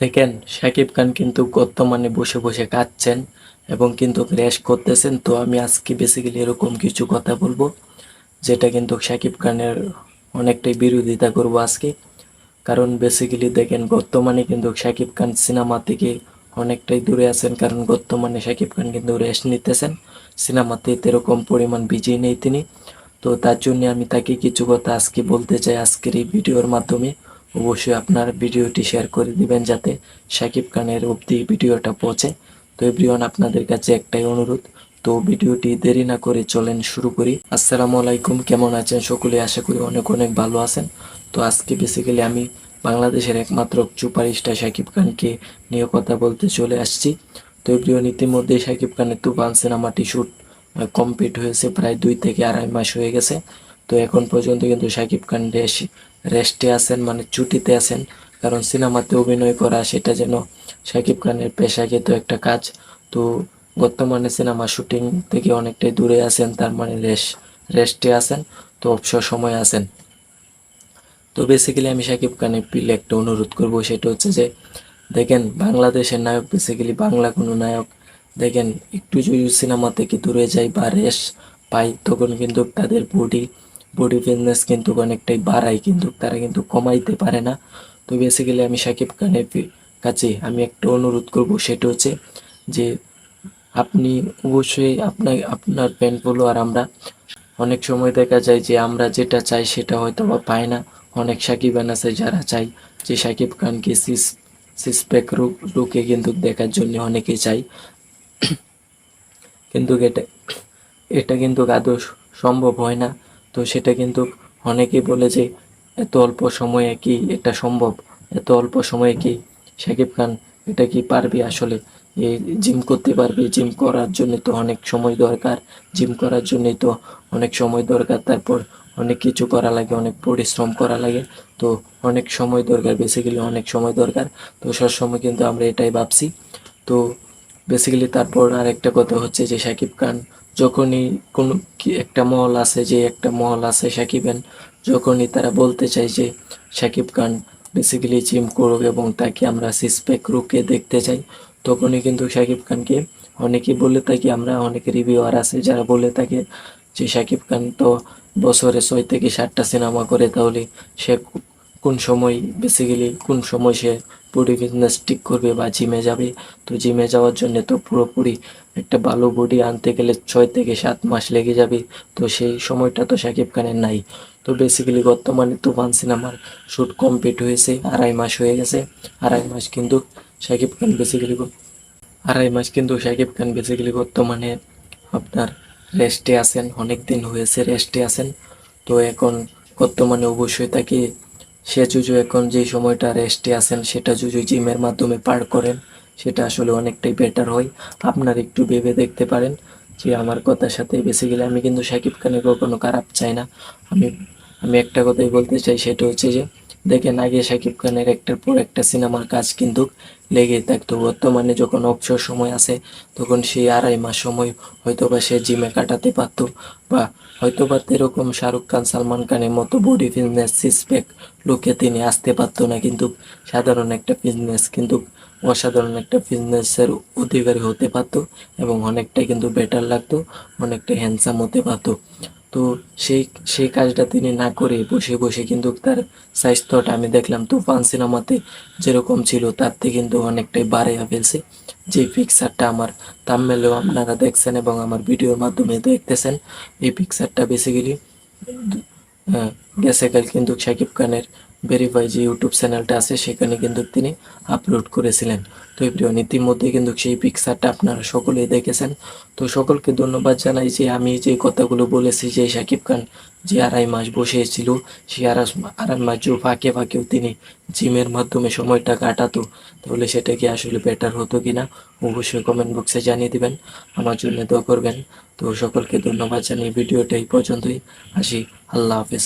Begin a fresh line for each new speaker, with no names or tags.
দেখেন শাকিব খান কিন্তু বর্তমানে বসে বসে কাঁদছেন এবং কিন্তু রেস্ট করতেছেন। তো আমি আজকে বেসিক্যালি এরকম কিছু কথা বলবো যেটা কিন্তু শাকিব খানের অনেকটাই বিরোধিতা করব আজকে। কারণ বেসিক্যালি দেখেন বর্তমানে কিন্তু শাকিব খান সিনেমা থেকে অনেকটাই দূরে আছেন, কারণ বর্তমানে শাকিব খান কিন্তু রেস্ট নিতেছেন, সিনেমাতে এরকম পরিমাণ বিজি নেই তিনি। তো তার জন্য আমি তাকে কিছু কথা আজকে বলতে চাই আজকের এই ভিডিওর মাধ্যমে। অবশ্যই আপনার ভিডিওটি শেয়ার করে দিবেন যাতে শাকিব খানের অবধি ভিডিওটা পৌঁছে। তো এভরিওয়ান, আপনাদের কাছে একটাই অনুরোধ, তো ভিডিওটি দেরি না করে চলেন শুরু করি। আসসালামু আলাইকুম, কেমন আছেন সকলে? আশা করি অনেক অনেক ভালো আছেন। তো আজকে বেসিক্যালি আমি বাংলাদেশের একমাত্র সুপারস্টার শাকিব খানকে নিয়ে কথা বলতে চলে আসছি। তো এভরিওয়ান, ইতিমধ্যে শাকিব খানের তুফান সিনেমাটি শ্যুট কমপ্লিট হয়েছে, প্রায় 2 থেকে আড়াই মাস হয়ে গেছে। তো এখন পর্যন্ত কিন্তু শাকিব খান রেস্টে আছেন, মানে ছুটিতে আছেন। কারণ সিনেমাতে অভিনয় করা সেটা যেন শাকিব খানের পেশাগত একটা কাজ। তো বর্তমানে সিনেমা শুটিং থেকে অনেকটাই দূরে আছেন, তার মানে রেস্টে আছেন, তো অবসর সময় আছেন। তো বেসিক্যালি আমি শাকিব খানের পিলে একটা অনুরোধ করব, সেটা হচ্ছে যে দেখেন বাংলাদেশের নায়ক, বেসিক্যালি বাংলা কোনো নায়ক দেখেন একটু যদি সিনেমা থেকে দূরে যায় বা রেস্ট পায়, তখন কিন্তু তাদের বডি ফিটনেস কিন্তু অনেকটাই বাড়ায়, কিন্তু তারা কিন্তু কমাইতে পারে না। তো বেসিক্যালি আমি শাকিব খানের কাছে আমি একটা অনুরোধ করব, সেটা হচ্ছে যে আপনি অবশ্যই আপনার ফ্যান ফলোয়ার আমরা অনেক সময় দেখা যায় যে আমরা যেটা চাই সেটা হয়তো বা পাই না। অনেক সাকিবান আছে যারা চাই যে শাকিব খানকে সিক্স প্যাক লুকে কিন্তু দেখার জন্য অনেকে চাই, কিন্তু এটা এটা কিন্তু আদৌ সম্ভব হয় না। তো সেটা কিন্তু অনেকেই বলে যে এত অল্প সময়ে কি এটা সম্ভব, এত অল্প সময়ে কি শাকিব খান এটা কি পারবে আসলে এই জিম করতে পারবে? জিম করার জন্য তো অনেক সময় দরকার, জিম করার জন্য তো অনেক সময় দরকার, তারপর অনেক কিছু করা লাগে, অনেক পরিশ্রম করা লাগে। তো অনেক সময় দরকার, বেসিক্যালি অনেক সময় দরকার। তো সবসময় কিন্তু আমরা এটাই ভাবছি। তো বেসিক্যালি তারপর আর একটা কথা হচ্ছে যে শাকিব খান যখনই কোনো একটা মহল আছে, যে একটা মহল আছে সাকিবেন, যখনই তারা বলতে চায় যে শাকিব খান বেসিক্যালি জিম করুক এবং তাকে আমরা সিক্স প্যাক রুকে দেখতে চাই, তখনই কিন্তু শাকিব খানকে অনেকেই বলে থাকি, আমরা অনেক রিভিউয়ার আছে যারা বলে থাকে যে শাকিব খান তো বছরে 6 থেকে 7টা সিনেমা করে, তাহলে সে কোন সময় সে বডি ফিটনেস ঠিক করবে বা জিমে যাবে? তো জিমে যাওয়ার জন্য তো পুরোপুরি একটা ভালো বডি আনতে গেলে 6 থেকে 7 মাস লেগে যাবে। তো সেই সময়টা তো শাকিব খানের নাই। তো বেসিক্যালি বর্তমানে তুফান সিনেমার শ্যুট কমপ্লিট হয়েছে, 2.5 মাস হয়ে গেছে। আড়াই মাস কিন্তু শাকিব খান বেসিক্যালি 2.5 মাস কিন্তু শাকিব খান বেসিক্যালি বর্তমানে আপনার রেস্টে আছেন, অনেক দিন হয়েছে রেস্টে আছেন। তো এখন বর্তমানে অবশ্যই তাকে সে যদি এখন যে সময়টা রেস্টে আছেন সেটা যদি জিমের মাধ্যমে পার করেন, সেটা আসলে অনেকটাই বেটার হয়। আপনার একটু ভেবে দেখতে পারেন যে আমার কথার সাথে বেসিক্যালি আমি কিন্তু শাকিব খানের কখনো খারাপ চাই না। আমি আমি একটা কথাই বলতে চাই, সেটা হচ্ছে যে দেখেন আগে শাকিব খানের একটার পর একটা সিনেমার কাজ কিন্তু লেগেই থাকতো। বর্তমানে যখন অবসর সময় আছে তখন সেই 2.5 মাস সময় হয়তোবা সে জিমে কাটাতে পারতো, বা হয়তোবা এরকম শাহরুখ খান সালমান খানের মতো বডি ফিটনেস সিক্স প্যাক লুকে তিনি আসতে পারতো না, কিন্তু সাধারণ একটা ফিটনেস কিন্তু অসাধারণ একটা ফিটনেসের অধিকারী হতে পারতো এবং অনেকটাই কিন্তু বেটার লাগতো, অনেকটা হ্যান্ডসাম হতে পারতো। তো সেই সেই কাজটা তিনি না করে বসে বসে কিন্তু তার স্বাস্থ্যটা আমি দেখলাম তুফান সিনেমাতে যেরকম ছিল তার থেকে কিন্তু অনেকটাই বাড়িয়ে ফেলছে। যে পিকচারটা আমার থাম্বনেলেও আপনারা দেখছেন এবং আমার ভিডিওর মাধ্যমে দেখতেছেন, এই পিকচারটা বেসিক্যালি গেছে কাল কিন্তু শাকিব খানের ভেরিফাই যে ইউটিউব চ্যানেলটা আছে সেখানে কিন্তু তিনি আপলোড করেছিলেন। তো এভরিওয়ান, ইতিমধ্যে কিন্তু সেই পিকচারটা আপনারা সকলেই দেখেছেন। তো সকলকে ধন্যবাদ জানাই যে আমি যে কথাগুলো বলেছি যে শাকিব খান যে 2.5 মাস বসেছিল, সেই 2.5 মাস যে ফাঁকে ফাঁকেও তিনি জিমের মাধ্যমে সময়টা কাটাতো, তাহলে সেটা কি আসলে বেটার হতো কিনা অবশ্যই কমেন্ট বক্সে জানিয়ে দিবেন, আমার জন্য দোয়া করবেন। তো সকলকে ধন্যবাদ জানিয়ে ভিডিওটা এই পর্যন্তই, আসি, আল্লাহ হাফেজ।